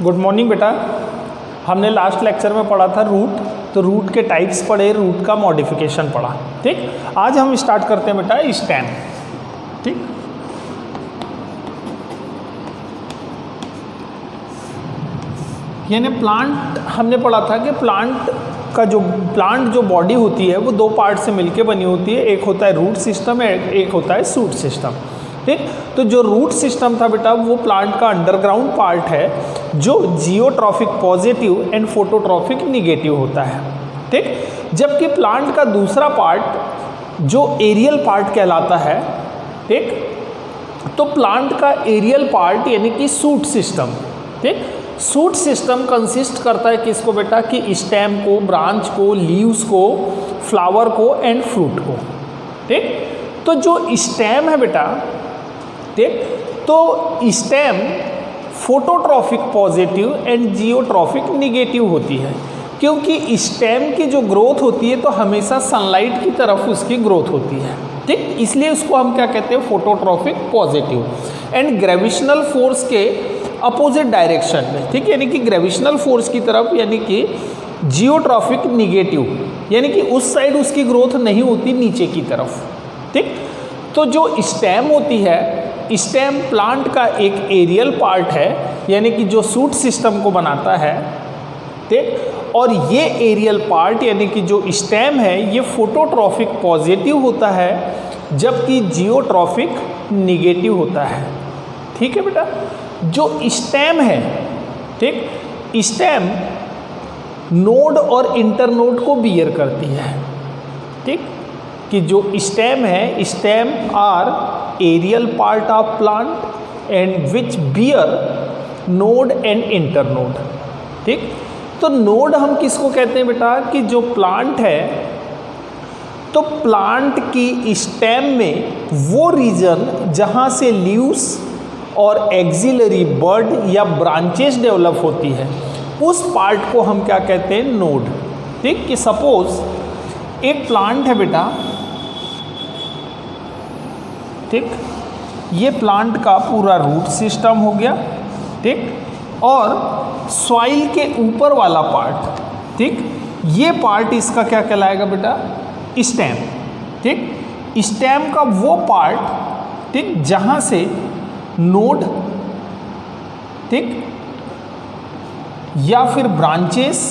Good morning बेटा। हमने last lecture में पढ़ा था रूट, तो रूट के टाइप्स पढ़े, रूट का मॉडिफिकेशन पढ़ा। ठीक, आज हम स्टार्ट करते हैं बेटा स्टेम। ठीक, यानी प्लांट हमने पढ़ा था कि प्लांट जो बॉडी होती है वो दो पार्ट से मिलके बनी होती है, एक होता है रूट सिस्टम, एक होता है शूट सिस्टम। ठीक, तो जो रूट सिस्टम था बेटा वो प्लांट का अंडरग्राउंड पार्ट है जो geotropic positive and phototrophic negative होता है। ठीक, जबकि प्लांट का दूसरा पार्ट जो एरियल पार्ट कहलाता है। ठीक, तो प्लांट का एरियल पार्ट यानी कि शूट सिस्टम। ठीक, शूट सिस्टम कंसिस्ट करता है किसको बेटा, कि स्टेम को, ब्रांच को, लीव्स को, फ्लावर को एंड फ्रूट को। ठीक, तो जो स्टेम है बेटा, ठीक, तो stem phototrophic positive and geotropic negative होती है, क्योंकि स्टेम की जो ग्रोथ होती है तो हमेशा सनलाइट की तरफ उसकी ग्रोथ होती है। ठीक, इसलिए उसको हम क्या कहते हैं, फोटोट्रॉफिक पॉजिटिव एंड ग्रेविशनल फोर्स के अपोजिट डायरेक्शन में। ठीक, यानी कि ग्रेविशनल फोर्स की तरफ, यानी कि जियोट्रॉफिक निगेटिव, यानी कि उस साइड उसकी ग्रोथ नहीं होती, नीचे की तरफ। ठीक, तो जो स्टेम होती है, स्टेम प्लांट का एक एरियल पार्ट है, यानी कि जो शूट सिस्टम को बनाता है। ठीक, और ये एरियल पार्ट यानी कि जो स्टेम है ये फोटोट्रॉफिक पॉजिटिव होता है, जबकि जियोट्रॉफिक निगेटिव होता है। ठीक है बेटा, जो स्टेम है, ठीक, स्टेम नोड और इंटरनोड को बियर करती है। ठीक, कि जो स्टेम है, stem are aerial part of plant and which bear node and internode. ठीक, तो नोड हम किसको कहते हैं बेटा, कि जो प्लांट है, तो प्लांट की स्टेम में वो रीजन जहाँ से लीव्स और एक्सिलरी बड या ब्रांचेस डेवलप होती है, उस पार्ट को हम क्या कहते हैं, नोड। ठीक, कि सपोज एक प्लांट है बेटा, ठीक, ये प्लांट का पूरा रूट सिस्टम हो गया। ठीक, और सॉइल के ऊपर वाला पार्ट, ठीक, ये पार्ट इसका क्या कहलाएगा बेटा, स्टेम। ठीक, स्टेम का वो पार्ट, ठीक, जहाँ से नोड, ठीक, या फिर ब्रांचेस,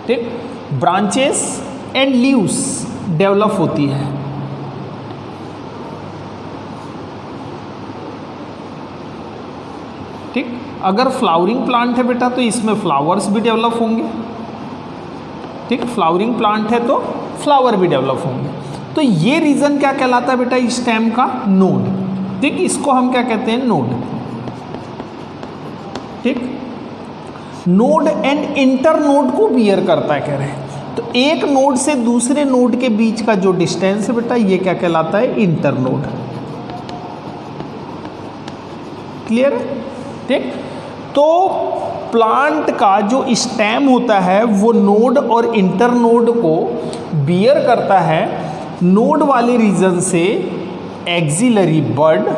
ठीक, ब्रांचेस एंड लीव्स डेवलप होती है। ठीक, अगर फ्लावरिंग प्लांट है बेटा तो इसमें फ्लावर्स भी डेवलप होंगे। ठीक, फ्लावरिंग प्लांट है तो फ्लावर भी डेवलप होंगे। तो ये रीजन क्या कहलाता है बेटा, स्टेम का नोड। ठीक, इसको हम क्या कहते हैं, नोड। ठीक, नोड एंड इंटर नोड को बियर करता है, कह रहे हैं। तो एक नोड से दूसरे नोड के बीच का जो डिस्टेंस है बेटा, ये क्या कहलाता है, इंटर नोड। क्लियर है? ठीक, तो प्लांट का जो स्टेम होता है वो नोड और इंटर नोड को बियर करता है। नोड वाले रीजन से axillary bud,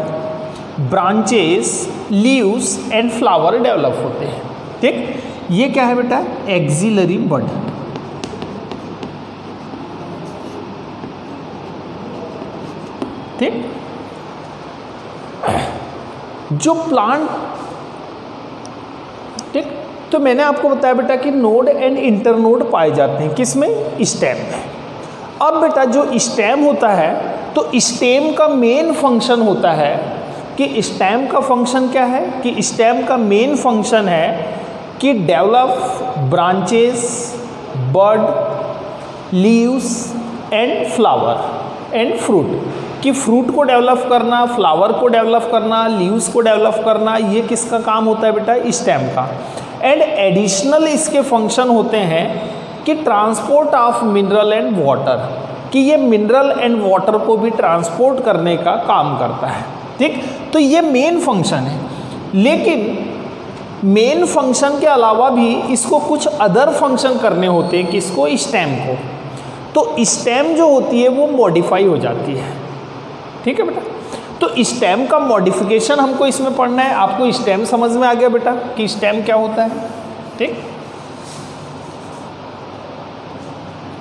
branches, leaves and flower develop होते हैं। ठीक, ये क्या है बेटा, एक्सिलरी बड। ठीक, जो प्लांट, ठीक, तो मैंने आपको बताया बेटा कि नोड एंड इंटरनोड पाए जाते हैं किसमें, स्टेम में। अब बेटा जो स्टेम होता है, तो स्टेम का मेन फंक्शन होता है कि स्टेम का फंक्शन क्या है, कि स्टेम का मेन फंक्शन है कि develop branches, bud, leaves and flower and fruit, कि फ्रूट को डेवलप करना, फ्लावर को डेवलप करना, लीव्स को डेवलप करना, ये किसका काम होता है बेटा, स्टेम का। एंड एडिशनल इसके फंक्शन होते हैं कि transport of mineral and water, कि ये मिनरल एंड वाटर को भी ट्रांसपोर्ट करने का काम करता है। ठीक, तो ये मेन फंक्शन है। लेकिन मेन फंक्शन के अलावा भी इसको कुछ अदर फंक्शन करने होते हैं, किसको, स्टेम को। तो स्टेम जो होती है वो मॉडिफाई हो जाती है। ठीक है बेटा, तो स्टेम का मॉडिफिकेशन हमको इसमें पढ़ना है। आपको स्टेम समझ में आ गया बेटा कि स्टेम क्या होता है, ठीक।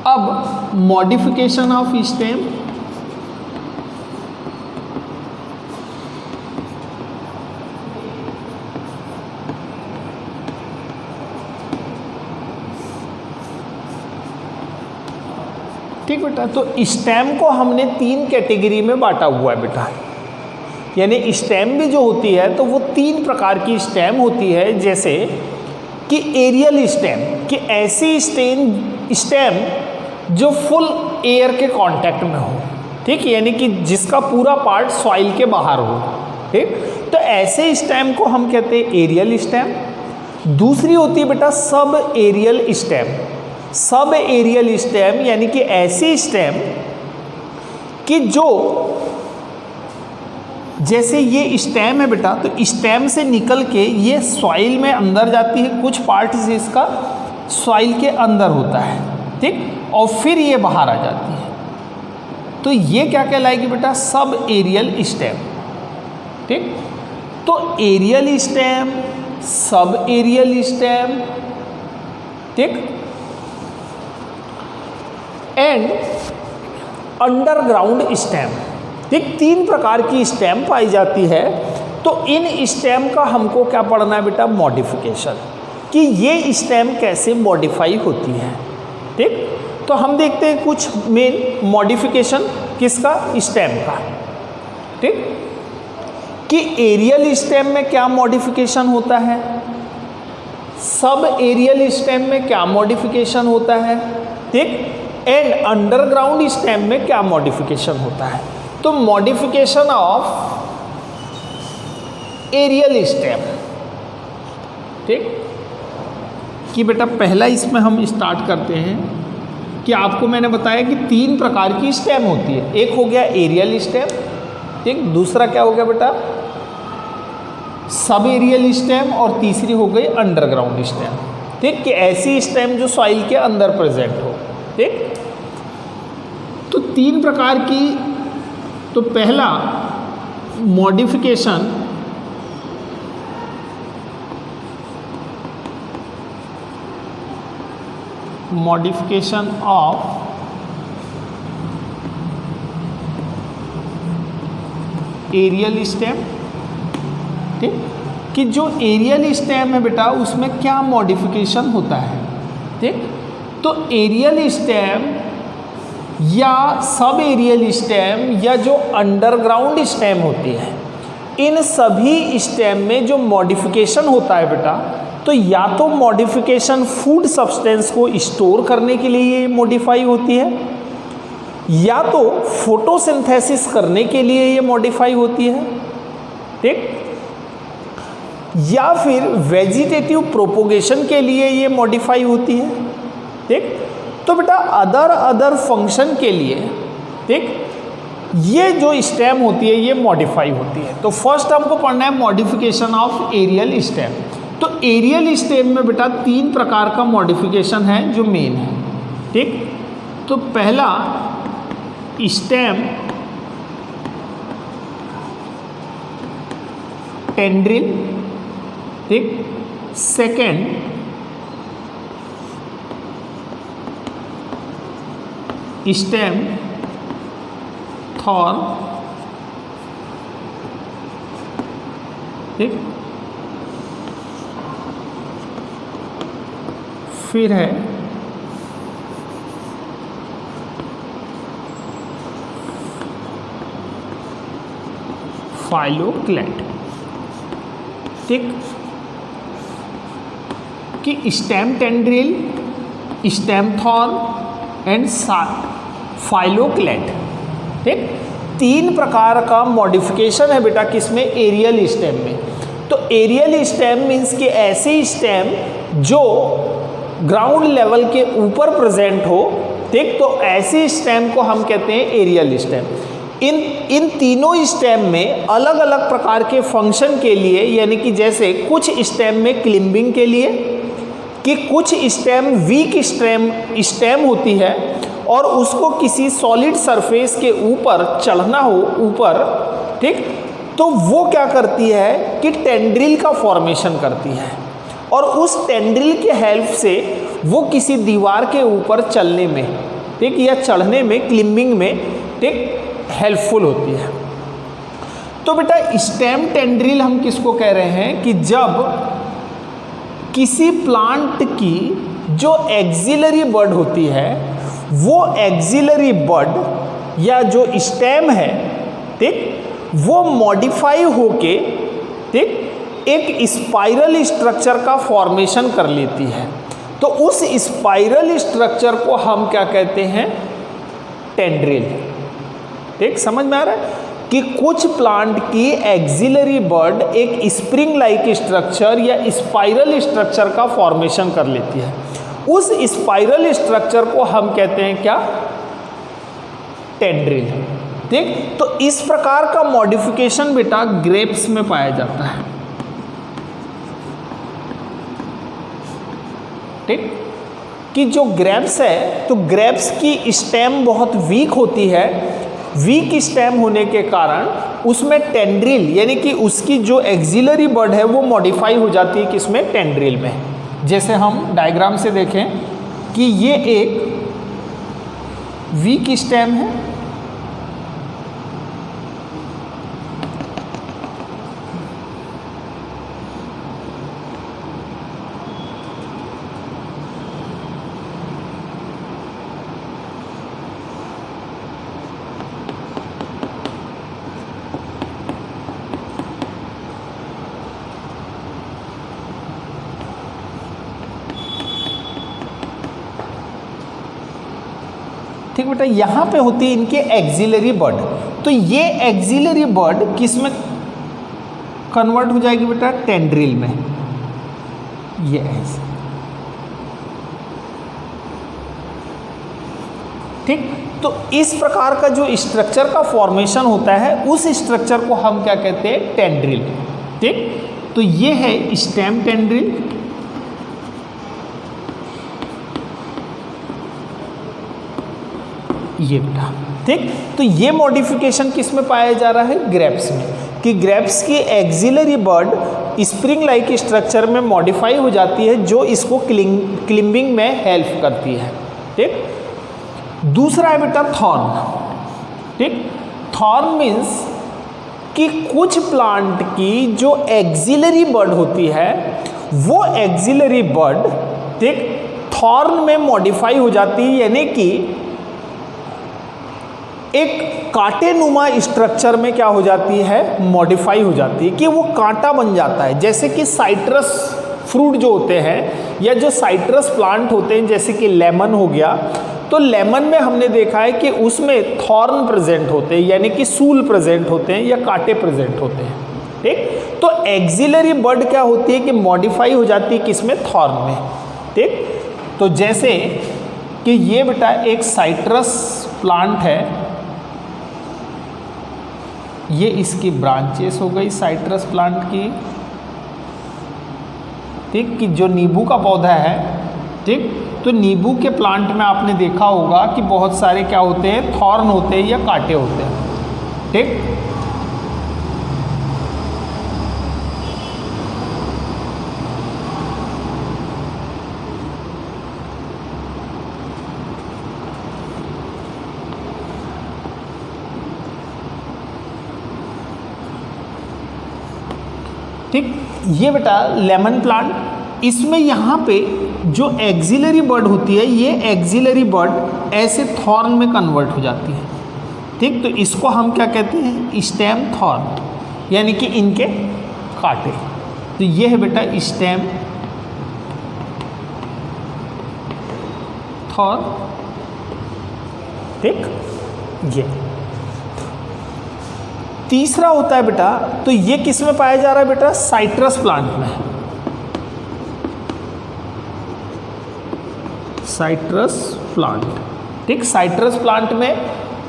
अब मॉडिफिकेशन ऑफ स्टेम, ठीक बेटा। तो स्टेम को हमने 3 कैटेगरी में बांटा हुआ है बेटा, यानी स्टेम भी जो होती है तो वो 3 प्रकार की स्टेम होती है। जैसे कि एरियल स्टेम, कि ऐसी स्टेम जो फुल एयर के कांटेक्ट में हो, ठीक, यानी कि जिसका पूरा पार्ट सॉइल के बाहर हो, ठीक। तो ऐसे स्टेम को हम कहते हैं एरियल स्टेम। दूसरी होती है बेटा sub aerial stem. Sub aerial stem यानी कि ऐसी स्टेम कि जो, जैसे ये स्टेम है बेटा, तो स्टेम से निकल के ये सॉइल में अंदर जाती है, कुछ पार्ट से इसका सॉइल के अंदर होता है, ठीक, और फिर ये बाहर आ जाती है। तो ये क्या कहलाएगी बेटा, सब एरियल स्टेम, ठीक। तो aerial stem, sub aerial stem, ठीक, एंड अंडरग्राउंड स्टेम, ठीक। 3 प्रकार की स्टेम पाई जाती है। तो इन स्टेम का हमको क्या पढ़ना है बेटा, मॉडिफिकेशन, कि ये स्टेम कैसे मॉडिफाई होती है, ठीक। तो हम देखते हैं कुछ मेन मॉडिफिकेशन किसका, स्टेम का, ठीक। कि एरियल स्टेम में क्या मॉडिफिकेशन होता है, सब एरियल स्टेम में क्या मॉडिफिकेशन होता है, ठीक, एंड अंडरग्राउंड स्टेम में क्या मॉडिफिकेशन होता है। तो मॉडिफिकेशन ऑफ एरियल स्टेम, ठीक, कि बेटा पहला इसमें हम स्टार्ट करते हैं कि आपको मैंने बताया कि 3 प्रकार की स्टेम होती है। एक हो गया एरियल स्टेम, ठीक, दूसरा क्या हो गया बेटा, सब एरियल स्टेम, और तीसरी हो गई अंडरग्राउंड स्टेम, ठीक, कि ऐसी स्टेम जो सॉइल के अंदर प्रेजेंट हो, ठीक। तो 3 प्रकार की, तो पहला मॉडिफिकेशन ऑफ एरियल स्टेम, ठीक, कि जो एरियल स्टेम है बेटा उसमें क्या मॉडिफिकेशन होता है, ठीक। तो एरियल स्टेम या सब एरियल स्टेम या जो अंडरग्राउंड स्टेम होती है, इन सभी स्टेम में जो मॉडिफिकेशन होता है बेटा, तो या तो मॉडिफिकेशन फूड सब्सटेंस को स्टोर करने के लिए ये मॉडिफाई होती है, या तो फोटोसिंथेसिस करने के लिए ये मॉडिफाई होती है, ठीक, या फिर वेजिटेटिव प्रोपोगेशन के लिए ये मॉडिफाई होती है, ठीक। तो बेटा अदर फंक्शन के लिए, ठीक, ये जो स्टेम होती है ये मॉडिफाई होती है। तो फर्स्ट हमको पढ़ना है मॉडिफिकेशन ऑफ एरियल स्टेम। तो एरियल स्टेम में बेटा 3 प्रकार का मॉडिफिकेशन है जो मेन है, ठीक। तो पहला स्टेम टेंड्रिल, ठीक, सेकेंड स्टेम थॉर्न, ठीक, फिर है फाइलोक्लेट, ठीक, कि stem tendril, stem thorn and phylloclade, ठीक। 3 प्रकार का मॉडिफिकेशन है बेटा किसमें, एरियल स्टेम में। तो एरियल स्टेम मीन्स कि ऐसी स्टेम जो ग्राउंड लेवल के ऊपर प्रेजेंट हो, ठीक, तो ऐसी स्टेम को हम कहते हैं एरियल स्टेम। इन तीनों स्टेम में अलग अलग प्रकार के फंक्शन के लिए, यानी कि जैसे कुछ स्टेम में क्लिम्बिंग के लिए, कि कुछ स्टेम वीक स्टेम होती है और उसको किसी सॉलिड सरफेस के ऊपर चढ़ना हो ऊपर, ठीक, तो वो क्या करती है कि टेंड्रिल का फॉर्मेशन करती है और उस टेंड्रिल के हेल्प से वो किसी दीवार के ऊपर चलने में, ठीक, या चढ़ने में, क्लिम्बिंग में, ठीक, हेल्पफुल होती है। तो बेटा स्टेम टेंड्रिल हम किसको कह रहे हैं कि जब किसी प्लांट की जो एक्सिलरी बड होती है वो एक्सिलरी बड या जो स्टेम है, ठीक, वो मॉडिफाई होके, ठीक, एक स्पाइरल स्ट्रक्चर का फॉर्मेशन कर लेती है। तो उस स्पाइरल स्ट्रक्चर को हम क्या कहते हैं? टेंड्रिल। ठीक, समझ में आ रहा है कि कुछ प्लांट की एक्सिलरी बड एक स्प्रिंग लाइक स्ट्रक्चर या स्पाइरल स्ट्रक्चर का फॉर्मेशन कर लेती है। उस स्पाइरल स्ट्रक्चर को हम कहते हैं क्या? टेंड्रिल। ठीक, तो इस प्रकार का मॉडिफिकेशन बेटा ग्रेप्स में पाया जाता है। ठीक, कि जो ग्रेप्स है तो ग्रेप्स की स्टेम बहुत वीक होती है। वीक स्टेम होने के कारण उसमें टेंड्रिल यानी कि उसकी जो एक्सिलरी बड है वो मॉडिफाई हो जाती है किसमें? टेंड्रिल में। जैसे हम डायग्राम से देखें कि ये एक वीक स्टेम है, ठीक बेटा, यहाँ पे होती है इनके एक्सिलरी बड। तो ये एक्सिलरी बड किस में कन्वर्ट हो जाएगी बेटा? टेंड्रिल में। ये ऐसे, ठीक, तो इस प्रकार का जो स्ट्रक्चर का फॉर्मेशन होता है उस स्ट्रक्चर को हम क्या कहते हैं? टेंड्रिल। ठीक, तो ये है स्टेम टेंड्रिल। ये बेटा, ठीक, तो ये मॉडिफिकेशन किस में पाया जा रहा है? ग्रेप्स में। कि ग्रेप्स की एक्सिलरी बड स्प्रिंग लाइक स्ट्रक्चर में मॉडिफाई हो जाती है जो इसको क्लिम्बिंग में हेल्प करती है। ठीक, दूसरा है बेटा थॉर्न। ठीक, थॉर्न मीन्स कि कुछ प्लांट की जो एक्सिलरी बड होती है वो एक्सिलरी बड, ठीक, थॉर्न में मॉडिफाई हो जाती है, यानी कि एक कांटे नुमा स्ट्रक्चर में क्या हो जाती है? मॉडिफाई हो जाती है कि वो कांटा बन जाता है। जैसे कि साइट्रस फ्रूट जो होते हैं या जो साइट्रस प्लांट होते हैं, जैसे कि लेमन हो गया, तो लेमन में हमने देखा है कि उसमें थॉर्न प्रेजेंट होते हैं, यानी कि सूल प्रेजेंट होते हैं या कांटे प्रेजेंट होते हैं। ठीक, तो एक्सिलरी बड क्या होती है कि मॉडिफाई हो जाती है किसमें? थॉर्न में। ठीक, तो जैसे कि ये बेटा एक साइट्रस प्लांट है, ये इसकी ब्रांचेस हो गई साइट्रस प्लांट की। ठीक, कि जो नींबू का पौधा है, ठीक, तो नींबू के प्लांट में आपने देखा होगा कि बहुत सारे क्या होते हैं? थॉर्न होते हैं या कांटे होते हैं। ठीक, ठीक, ये बेटा लेमन प्लांट, इसमें यहाँ पे जो एक्सिलरी बड होती है ये एक्सिलरी बड ऐसे थॉर्न में कन्वर्ट हो जाती है। ठीक, तो इसको हम क्या कहते हैं? स्टेम थॉर्न, यानी कि इनके कांटे। तो ये है बेटा स्टेम थॉर्न। ठीक, ये तीसरा होता है बेटा, तो ये किस में पाया जा रहा है बेटा? साइट्रस प्लांट में। Citrus plant. ठीक, साइट्रस प्लांट में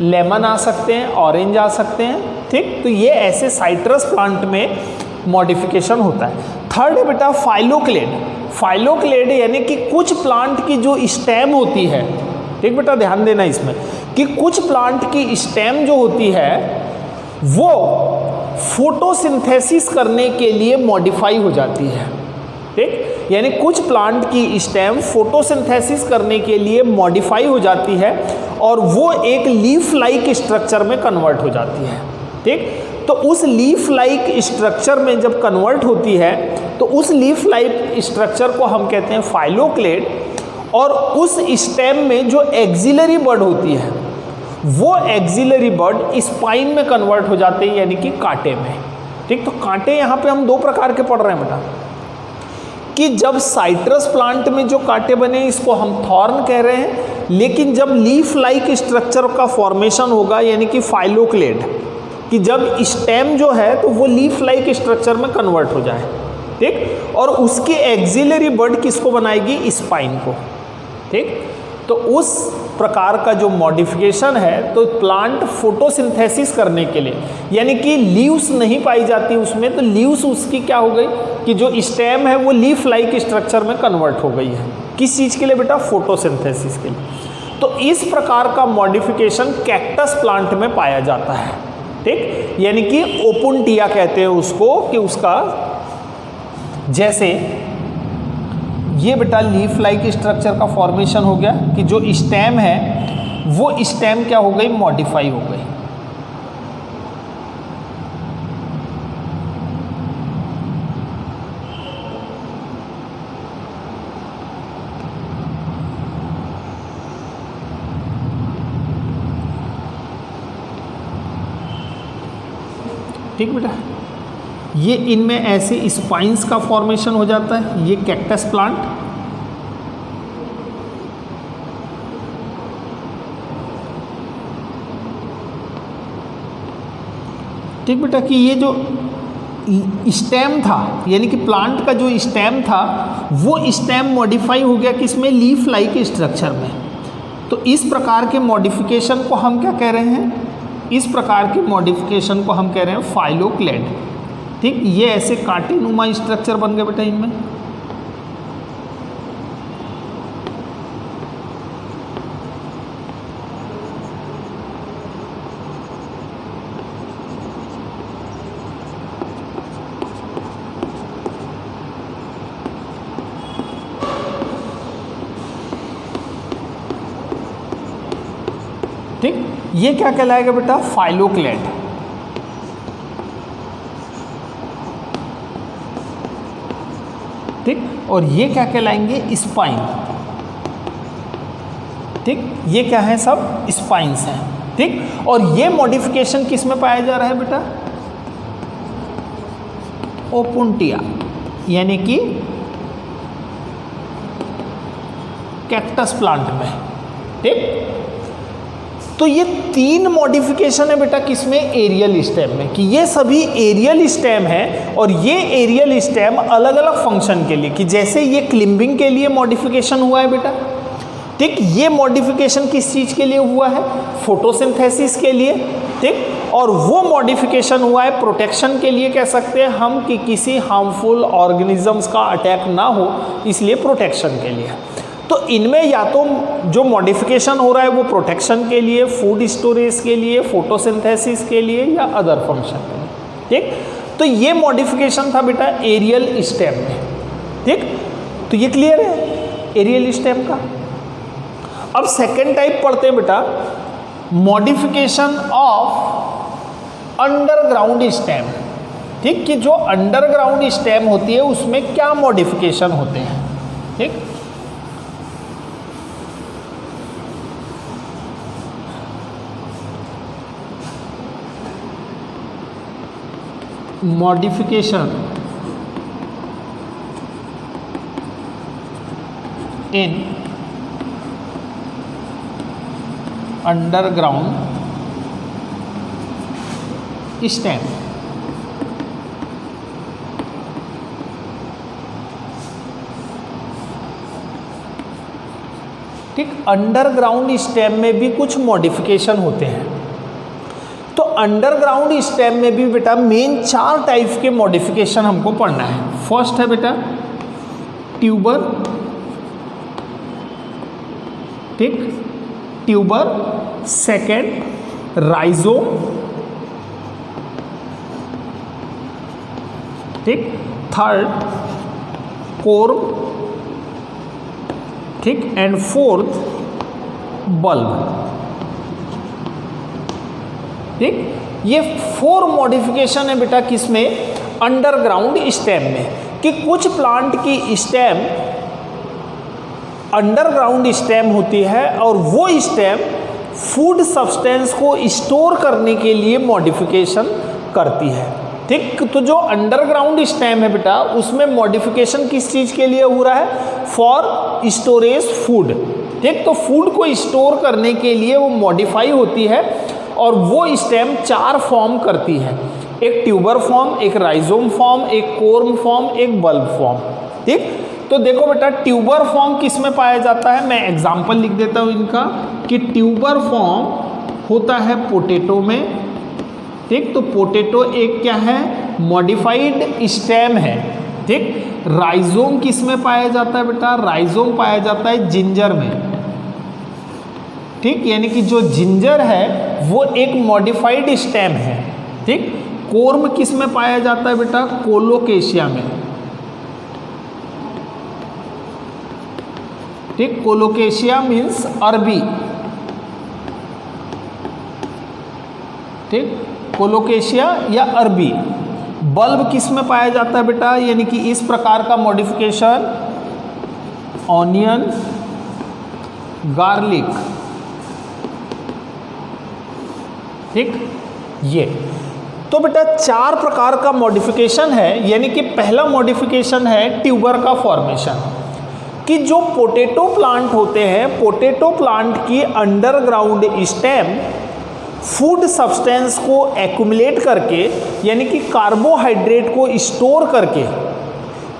लेमन आ सकते हैं, ऑरेंज आ सकते हैं। ठीक, तो ये ऐसे साइट्रस प्लांट में मॉडिफिकेशन होता है। थर्ड है बेटा फाइलोक्लेड। फाइलोक्लेड यानी कि कुछ प्लांट की जो स्टेम होती है, ठीक बेटा ध्यान देना इसमें, कि कुछ प्लांट की स्टेम जो होती है वो फोटोसिंथेसिस करने के लिए मॉडिफाई हो जाती है। ठीक, यानी कुछ प्लांट की स्टेम फोटोसिंथेसिस करने के लिए मॉडिफाई हो जाती है और वो एक लीफ लाइक स्ट्रक्चर में कन्वर्ट हो जाती है। ठीक, तो उस लीफ लाइक स्ट्रक्चर में जब कन्वर्ट होती है तो उस लीफ लाइक स्ट्रक्चर को हम कहते हैं फाइलोक्लेड, और उस स्टेम में जो एक्सिलरी बड होती है वो एक्सिलरी बड स्पाइन में कन्वर्ट हो जाते हैं, यानी कि कांटे में। ठीक, तो कांटे यहाँ पे हम दो प्रकार के पढ़ रहे हैं बेटा, कि जब साइट्रस प्लांट में जो कांटे बने इसको हम थॉर्न कह रहे हैं, लेकिन जब लीफ लाइक स्ट्रक्चर का फॉर्मेशन होगा यानी कि फाइलोक्लेड, कि जब स्टेम जो है तो वो लीफ लाइक स्ट्रक्चर में कन्वर्ट हो जाए। ठीक, और उसकी एक्सिलरी बड किसको बनाएगी? स्पाइन को। ठीक, तो उस प्रकार का जो मॉडिफिकेशन है, तो प्लांट फोटोसिंथेसिस करने के लिए, यानी कि लीव्स नहीं पाई जाती उसमें, तो लीव्स उसकी क्या हो गई कि जो स्टेम है वो लीफ लाइक स्ट्रक्चर में कन्वर्ट हो गई है। किस चीज़ के लिए बेटा? फोटोसिंथेसिस के लिए। तो इस प्रकार का मॉडिफिकेशन कैक्टस प्लांट में पाया जाता है। ठीक, यानी कि ओपुंटिया कहते हैं उसको, कि उसका जैसे ये बेटा लीफ लाइक स्ट्रक्चर का फॉर्मेशन हो गया कि जो स्टेम है वो स्टेम क्या हो गई? मॉडिफाई हो गई। ठीक बेटा, ये इनमें ऐसे स्पाइंस का फॉर्मेशन हो जाता है, ये कैक्टस प्लांट। ठीक बेटा, कि ये जो स्टेम था यानी कि प्लांट का जो स्टेम था वो स्टेम मॉडिफाई हो गया किसमें? लीफ लाइक स्ट्रक्चर में। तो इस प्रकार के मॉडिफिकेशन को हम क्या कह रहे हैं? इस प्रकार के मॉडिफिकेशन को हम कह रहे हैं फाइलोक्लेड। ठीक, ये ऐसे कांटेनुमा स्ट्रक्चर बन गए बेटा इनमें। ठीक, ये क्या कहलाएगा बेटा? फाइलोक्लेड। ठीक, और ये क्या कहलाएंगे? स्पाइन। ठीक, ये क्या है? सब स्पाइंस हैं। ठीक, और ये मॉडिफिकेशन किस में पाया जा रहा है बेटा? ओपुंटिया, यानी कि कैक्टस प्लांट में। ठीक, तो ये तीन मॉडिफिकेशन है बेटा किसमें? एरियल स्टेम में, कि ये सभी एरियल स्टेम है और ये एरियल स्टेम अलग अलग फंक्शन के लिए, कि जैसे ये क्लिम्बिंग के लिए मॉडिफिकेशन हुआ है बेटा। ठीक, ये मॉडिफिकेशन किस चीज़ के लिए हुआ है? फोटोसिंथेसिस के लिए। ठीक, और वो मॉडिफिकेशन हुआ है प्रोटेक्शन के लिए, कह सकते हैं हम, कि किसी हार्मफुल ऑर्गेनिजम्स का अटैक ना हो, इसलिए प्रोटेक्शन के लिए। तो इनमें या तो जो मॉडिफिकेशन हो रहा है वो प्रोटेक्शन के लिए, फूड स्टोरेज के लिए, फोटोसिंथेसिस के लिए, या अदर फंक्शन के लिए। ठीक, तो ये मॉडिफिकेशन था बेटा एरियल स्टेम में। ठीक, तो ये क्लियर है एरियल स्टेम का। अब सेकेंड टाइप पढ़ते हैं बेटा, मॉडिफिकेशन ऑफ अंडरग्राउंड स्टेम। ठीक, कि जो अंडरग्राउंड स्टेम होती है उसमें क्या मॉडिफिकेशन होते हैं। ठीक, modification in underground stem। ठीक, अंडरग्राउंड स्टेम में भी कुछ मॉडिफिकेशन होते हैं। तो अंडरग्राउंड स्टेम में भी बेटा मेन 4 टाइप के मॉडिफिकेशन हमको पढ़ना है। फर्स्ट है बेटा ट्यूबर। ठीक, ट्यूबर। Second rhizome. ठीक, थर्ड कोर्म, ठीक, एंड फोर्थ बल्ब, ठीक। ये 4 मॉडिफिकेशन है बेटा किसमें, अंडरग्राउंड स्टेम में, कि कुछ प्लांट की स्टेम अंडरग्राउंड स्टेम होती है और वो स्टेम फूड सब्सटेंस को स्टोर करने के लिए मॉडिफिकेशन करती है, ठीक। तो जो अंडरग्राउंड स्टेम है बेटा उसमें मॉडिफिकेशन किस चीज़ के लिए हो रहा है, फॉर स्टोरेज फूड, ठीक। तो फूड को स्टोर करने के लिए वो मॉडिफाई होती है और वो स्टेम 4 फॉर्म करती है, एक ट्यूबर फॉर्म, एक राइजोम फॉर्म, एक कोर्म फॉर्म, एक बल्ब फॉर्म, ठीक। तो देखो बेटा ट्यूबर फॉर्म किस में पाया जाता है, मैं एग्जांपल लिख देता हूँ इनका, कि ट्यूबर फॉर्म होता है पोटैटो में, ठीक। तो पोटैटो एक क्या है, मॉडिफाइड स्टेम है, ठीक। राइजोम किस में पाया जाता है बेटा, राइजोम पाया जाता है जिंजर में, ठीक, यानी कि जो जिंजर है वो एक मॉडिफाइड स्टेम है, ठीक। कोर्म किस में पाया जाता है बेटा, कोलोकेशिया में, ठीक। कोलोकेशिया मीन्स अरबी, ठीक, कोलोकेशिया या अरबी। बल्ब किस में पाया जाता है बेटा, यानी कि इस प्रकार का मॉडिफिकेशन ऑनियन, गार्लिक, ठीक। ये तो बेटा 4 प्रकार का मॉडिफिकेशन है, यानी कि पहला मॉडिफिकेशन है ट्यूबर का फॉर्मेशन, कि जो पोटैटो प्लांट होते हैं, पोटैटो प्लांट की अंडरग्राउंड स्टेम फूड सब्सटेंस को एक्यूमुलेट करके, यानी कि कार्बोहाइड्रेट को स्टोर करके,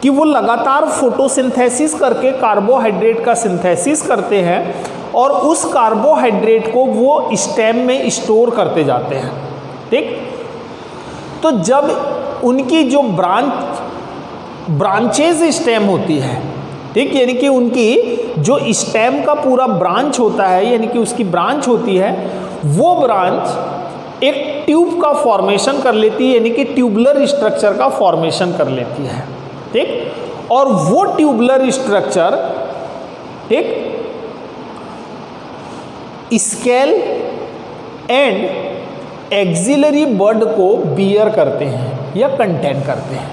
कि वो लगातार फोटोसिंथेसिस करके कार्बोहाइड्रेट का सिंथेसिस करते हैं और उस कार्बोहाइड्रेट को वो स्टेम में स्टोर करते जाते हैं, ठीक। तो जब उनकी जो ब्रांचेज स्टेम होती है, ठीक, यानी कि उनकी जो स्टेम का पूरा ब्रांच होता है, यानी कि उसकी ब्रांच होती है, वो ब्रांच एक ट्यूब का फॉर्मेशन कर लेती है, यानी कि ट्यूबुलर स्ट्रक्चर का फॉर्मेशन कर लेती है, ठीक। और वो ट्यूबुलर स्ट्रक्चर, ठीक, स्केल एंड एक्सिलरी बड को बियर करते हैं या कंटेन करते हैं,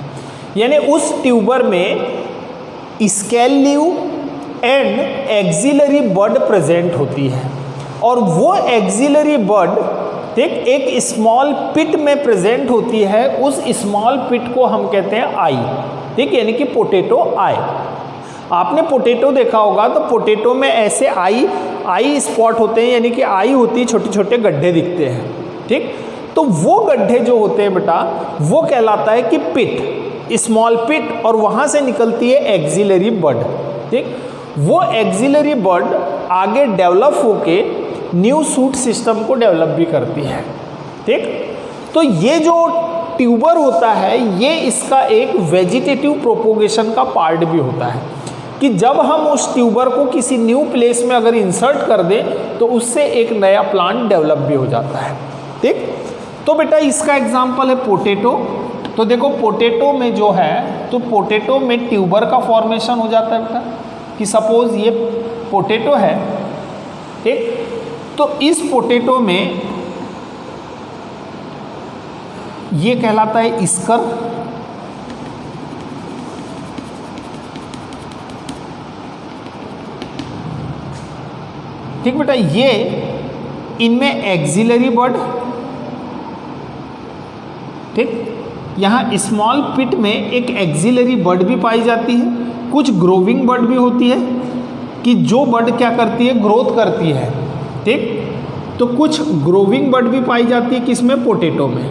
यानी उस ट्यूबर में scale leaf and axillary bud present होती है और वो एक्सिलरी बड, ठीक, एक स्मॉल पिट में प्रेजेंट होती है। उस स्मॉल पिट को हम कहते हैं आई, ठीक, यानी कि पोटैटो आई। आपने पोटैटो देखा होगा तो पोटैटो में ऐसे आई स्पॉट होते हैं, यानी कि आई होती है, छोटे छोटे गड्ढे दिखते हैं, ठीक। तो वो गड्ढे जो होते हैं बेटा वो कहलाता है कि पिट, स्मॉल पिट, और वहाँ से निकलती है एक्सिलरी बड, ठीक। वो एक्सिलरी बड आगे डेवलप होके न्यू सूट सिस्टम को डेवलप भी करती है, ठीक। तो ये जो ट्यूबर होता है ये इसका एक वेजिटेटिव प्रोपोगेशन का पार्ट भी होता है, कि जब हम उस ट्यूबर को किसी न्यू प्लेस में अगर इंसर्ट कर दें तो उससे एक नया प्लांट डेवलप भी हो जाता है, ठीक। तो बेटा इसका एग्जांपल है पोटैटो। तो देखो पोटैटो में जो है, तो पोटैटो में ट्यूबर का फॉर्मेशन हो जाता है बेटा, कि सपोज ये पोटैटो है, ठीक। तो इस पोटैटो में ये कहलाता है स्कर, ठीक बेटा। ये इनमें एक्सिलरी बड, ठीक, यहाँ स्मॉल पिट में एक एक्सिलरी बड भी पाई जाती है, कुछ ग्रोविंग बड भी होती है, कि जो बड क्या करती है, ग्रोथ करती है, ठीक। तो कुछ ग्रोविंग बड भी पाई जाती है किसमें, पोटैटो में,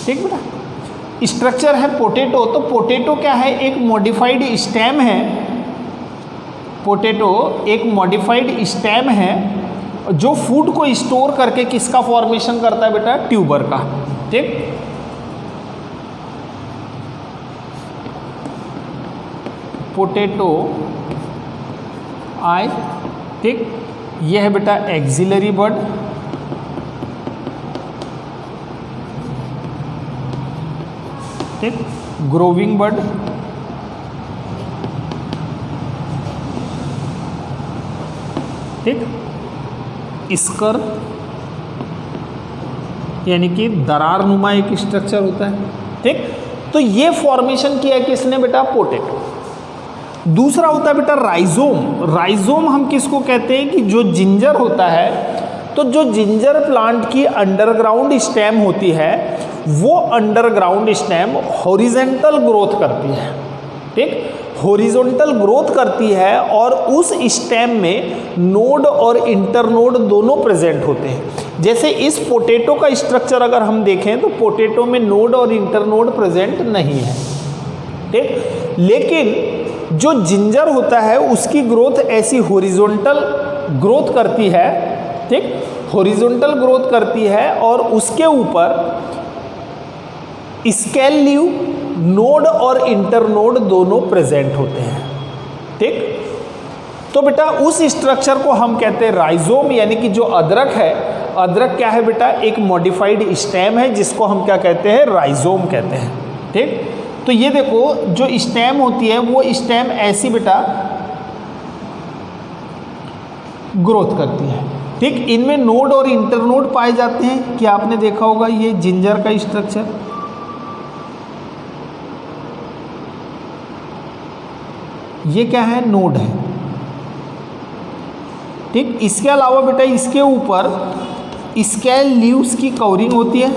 ठीक बेटा। स्ट्रक्चर है पोटैटो। तो पोटैटो क्या है, एक मॉडिफाइड स्टेम है, पोटैटो एक मॉडिफाइड स्टेम है जो फूड को स्टोर करके किसका फॉर्मेशन करता है बेटा, ट्यूबर का, ठीक। पोटैटो आई, ठीक। ये है बेटा एक्सिलरी बड, ठीक, ग्रोविंग बड, ठीक, स्कर यानी कि दरार नुमा एक स्ट्रक्चर होता है, ठीक। तो ये फॉर्मेशन किया किसने बेटा, पोटैटो। दूसरा होता है बेटा राइजोम। राइजोम हम किसको कहते हैं कि जो जिंजर होता है, तो जो जिंजर प्लांट की अंडरग्राउंड स्टेम होती है, वो अंडरग्राउंड स्टेम हॉरिजॉन्टल ग्रोथ करती है, ठीक, हॉरिजॉन्टल ग्रोथ करती है और उस स्टेम में नोड और इंटरनोड दोनों प्रेजेंट होते हैं। जैसे इस पोटैटो का स्ट्रक्चर अगर हम देखें तो पोटैटो में नोड और इंटरनोड प्रेजेंट नहीं है, ठीक। लेकिन जो जिंजर होता है उसकी ग्रोथ ऐसी हॉरिजॉन्टल ग्रोथ करती है, ठीक, हॉरिजॉन्टल ग्रोथ करती है और उसके ऊपर स्केल लीव, नोड और इंटरनोड दोनों प्रेजेंट होते हैं, ठीक। तो बेटा उस स्ट्रक्चर को हम कहते हैं राइजोम, यानी कि जो अदरक है, अदरक क्या है बेटा, एक मॉडिफाइड स्टेम है जिसको हम क्या कहते हैं, राइजोम कहते हैं, ठीक। तो ये देखो जो स्टेम होती है वो स्टेम ऐसी बेटा ग्रोथ करती है, ठीक। इनमें नोड और इंटरनोड पाए जाते हैं। क्या आपने देखा होगा ये जिंजर का स्ट्रक्चर, ये क्या है, नोड है, ठीक। इसके अलावा बेटा इसके ऊपर स्केल लीव्स की कवरिंग होती है,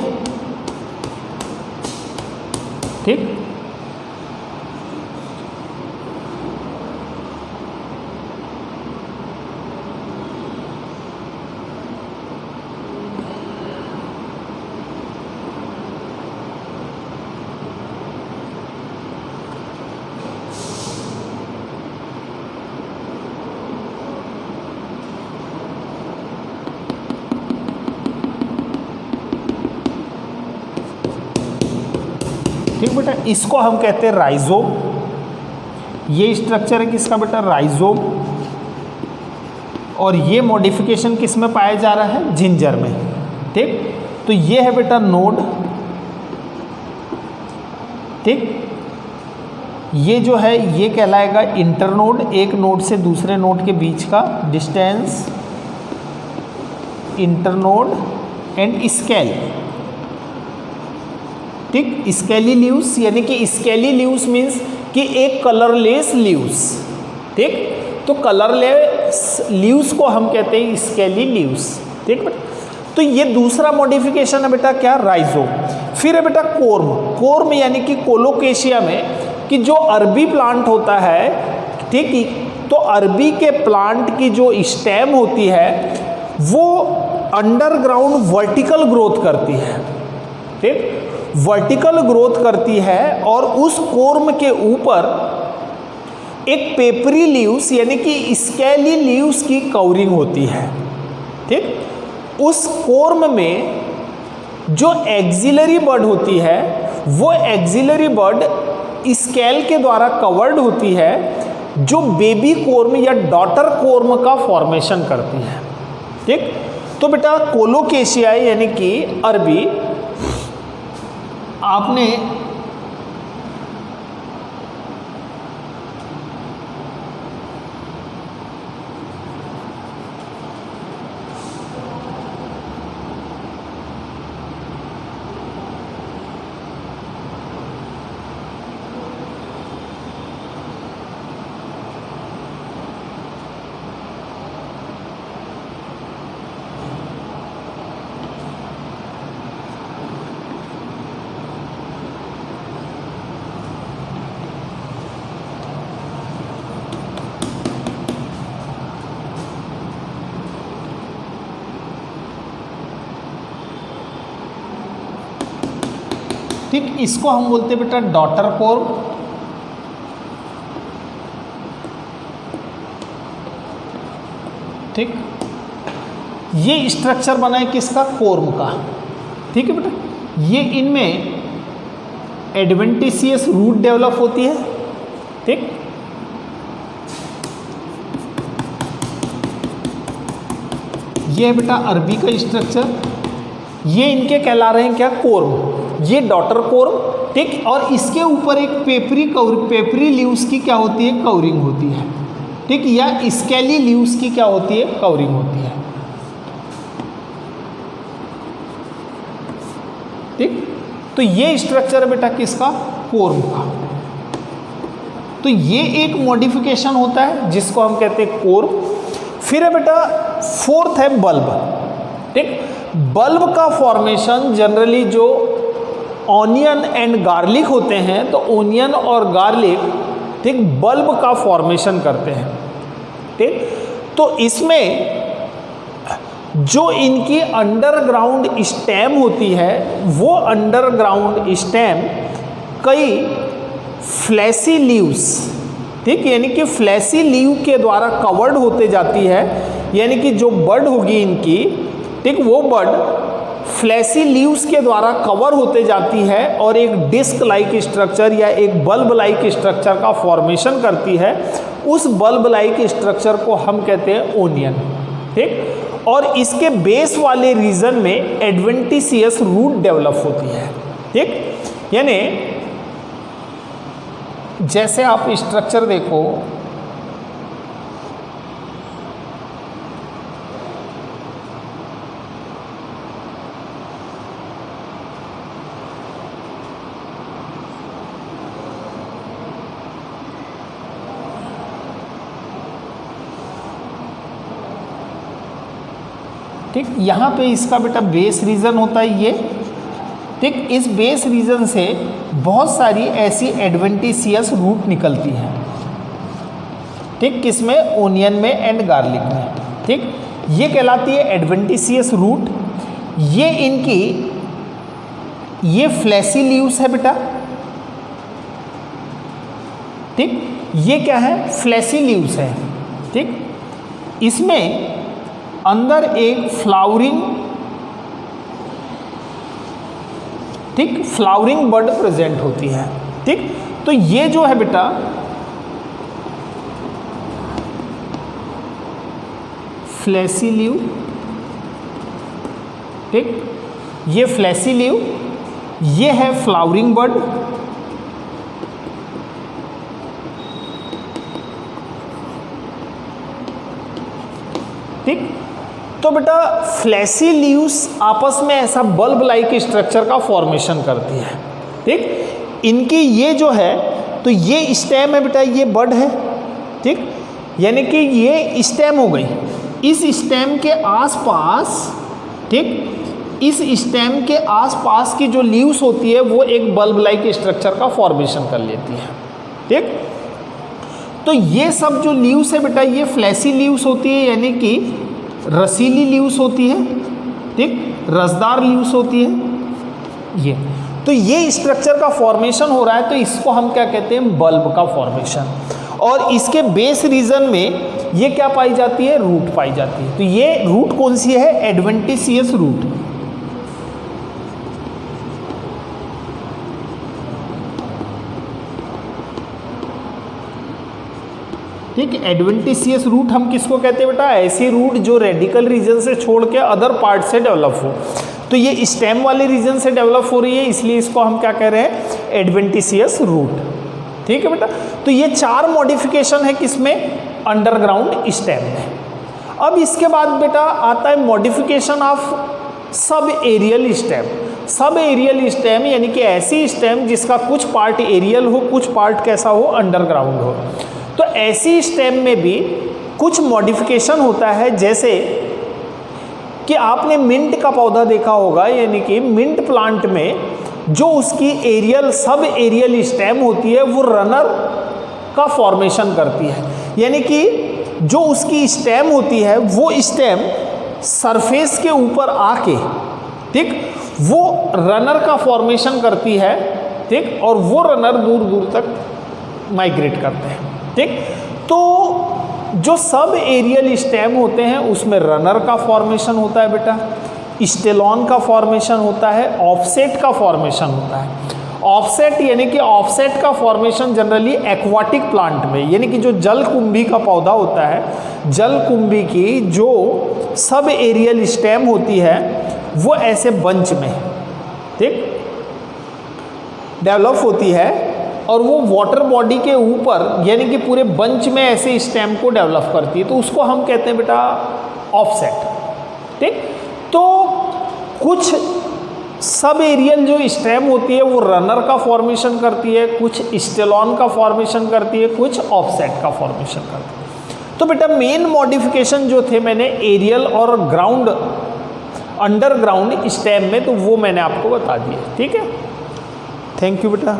ठीक। ठीक बेटा, इसको हम कहते हैं राइजोम। ये स्ट्रक्चर है किसका बेटा, राइजोम। और ये मॉडिफिकेशन किस में पाया जा रहा है, जिंजर में, ठीक। तो ये है बेटा नोड, ठीक। ये जो है ये कहलाएगा इंटरनोड, एक नोड से दूसरे नोड के बीच का डिस्टेंस, इंटरनोड एंड स्केल, ठीक। स्केली लीव्स यानी कि स्केली लीव्स मीन्स कि एक कलरलेस लीव्स, ठीक। तो कलरलेस लीव्स को हम कहते हैं स्केली लीव्स, ठीक बेटा। तो ये दूसरा मॉडिफिकेशन है बेटा क्या, राइजोम। फिर है बेटा कोर्म। कोर्म यानी कि कोलोकेशिया में कि जो अरबी प्लांट होता है, ठीक, तो अरबी के प्लांट की जो स्टेम होती है वो अंडरग्राउंड वर्टिकल ग्रोथ करती है, ठीक, वर्टिकल ग्रोथ करती है और उस कोर्म के ऊपर एक पेपरी लीव्स यानी कि स्केली लीव्स की कवरिंग होती है, ठीक। उस कोर्म में जो एक्सिलरी बड होती है वो एक्सिलरी बड स्केल के द्वारा कवर्ड होती है, जो बेबी कोर्म या डॉटर कोर्म का फॉर्मेशन करती है, ठीक। तो बेटा कोलोकेशिया यानी कि अरबी, आपने ठीक, इसको हम बोलते हैं बेटा डॉटर कोर्म, ठीक। ये स्ट्रक्चर बना है किसका, कोर्म का, ठीक है बेटा। ये इनमें एडवेंटिशियस रूट डेवलप होती है, ठीक। ये है बेटा अरबी का स्ट्रक्चर, ये इनके कहला रहे हैं क्या, कोर्म, ये डॉटर कोर्म, ठीक। और इसके ऊपर एक पेपरी लीव्स की क्या होती है, कवरिंग होती है, ठीक, या स्केली लीव्स की क्या होती है, कवरिंग होती है, ठीक। तो ये स्ट्रक्चर है बेटा किसका, कोर्म का। तो ये एक मॉडिफिकेशन होता है जिसको हम कहते हैं कोर्म। फिर है बेटा फोर्थ है बल्ब, ठीक। बल्ब का फॉर्मेशन जनरली जो ऑनियन एंड गार्लिक होते हैं, तो ऑनियन और गार्लिक, ठीक, बल्ब का फॉर्मेशन करते हैं, ठीक। तो इसमें जो इनकी अंडरग्राउंड स्टेम होती है, वो अंडरग्राउंड स्टेम कई फ्लैसी लीव्स, ठीक, यानी कि फ्लैसी लीव के द्वारा कवर्ड होते जाती है, यानी कि जो बड होगी इनकी, ठीक, वो बड फ्लैसी लीव्स के द्वारा कवर होते जाती है और एक डिस्क लाइक स्ट्रक्चर या एक बल्ब लाइक स्ट्रक्चर का फॉर्मेशन करती है। उस बल्ब लाइक स्ट्रक्चर को हम कहते हैं ओनियन, ठीक। और इसके बेस वाले रीजन में एडवेंटिशियस रूट डेवलप होती है, ठीक। यानी जैसे आप स्ट्रक्चर देखो, ठीक, यहाँ पे इसका बेटा बेस रीजन होता है ये, ठीक। इस बेस रीजन से बहुत सारी ऐसी एडवेंटिशियस रूट निकलती हैं, ठीक, किसमें, ओनियन में एंड गार्लिक में, ठीक। ये कहलाती है एडवेंटिशियस रूट। ये इनकी ये फ्लैसी लीव्स है बेटा, ठीक। ये क्या है, फ्लैसी लीव्स है, ठीक। इसमें अंदर एक फ्लावरिंग, ठीक, फ्लावरिंग बड प्रेजेंट होती है, ठीक। तो ये जो है बेटा फ्लैसी लीव, ठीक, ये फ्लैसी लीव, ये है फ्लावरिंग बड, ठीक। तो बेटा फ्लैसी लीव्स आपस में ऐसा बल्ब लाइक स्ट्रक्चर का फॉर्मेशन करती है, ठीक। इनकी ये जो है, तो ये स्टेम है बेटा, ये बड है, ठीक, यानी कि ये स्टेम हो गई। इस स्टेम के आसपास, ठीक, इस स्टेम के आसपास की जो लीव्स होती है वो एक बल्ब लाइक स्ट्रक्चर का फॉर्मेशन कर लेती है, ठीक। तो ये सब जो लीव्स है बेटा, ये फ्लैसी लीव्स होती है, यानी कि रसीली लीव्स होती है, ठीक, रसदार लीव्स होती है ये। तो ये स्ट्रक्चर का फॉर्मेशन हो रहा है, तो इसको हम क्या कहते हैं, बल्ब का फॉर्मेशन। और इसके बेस रीजन में ये क्या पाई जाती है, रूट पाई जाती है। तो ये रूट कौन सी है, एडवेंटिशियस रूट, ठीक। एडवेंटिशियस रूट हम किसको कहते हैं बेटा, ऐसी रूट जो रेडिकल रीजन से छोड़ के अदर पार्ट से डेवलप हो। तो ये स्टेम वाले रीजन से डेवलप हो रही है, इसलिए इसको हम क्या कह रहे हैं, एडवेंटिशियस रूट, ठीक है बेटा। तो ये 4 मॉडिफिकेशन है किसमें, अंडरग्राउंड स्टेम में। अब इसके बाद बेटा आता है modification of sub aerial stem. Sub aerial stem यानी कि ऐसी स्टेम जिसका कुछ पार्ट एरियल हो, कुछ पार्ट कैसा हो, अंडरग्राउंड हो। तो ऐसी स्टेम में भी कुछ मॉडिफिकेशन होता है, जैसे कि आपने मिंट का पौधा देखा होगा, यानी कि मिंट प्लांट में जो उसकी एरियल सब एरियल स्टेम होती है वो रनर का फॉर्मेशन करती है, यानी कि जो उसकी स्टेम होती है वो स्टेम सरफेस के ऊपर आके, ठीक, वो रनर का फॉर्मेशन करती है, ठीक, और वो रनर दूर दूर तक माइग्रेट करते हैं, ठीक। तो जो सब एरियल स्टेम होते हैं उसमें रनर का फॉर्मेशन होता है बेटा, स्टेलॉन का फॉर्मेशन होता है, ऑफसेट का फॉर्मेशन होता है। ऑफसेट यानी कि ऑफसेट का फॉर्मेशन जनरली एक्वाटिक प्लांट में, यानी कि जो जल कुंभी का पौधा होता है, जलकुंभी की जो सब एरियल स्टेम होती है वो ऐसे बंच में, ठीक, डेवलप होती है और वो वाटर बॉडी के ऊपर यानी कि पूरे बंच में ऐसे स्टेम को डेवलप करती है, तो उसको हम कहते हैं बेटा ऑफसेट, ठीक। तो कुछ सब एरियल जो स्टेम होती है वो रनर का फॉर्मेशन करती है, कुछ स्टेलॉन का फॉर्मेशन करती है, कुछ ऑफसेट का फॉर्मेशन करती है। तो बेटा मेन मॉडिफिकेशन जो थे मैंने एरियल और ग्राउंड अंडरग्राउंड स्टेम में, तो वो मैंने आपको बता दिया, ठीक है। थैंक यू बेटा।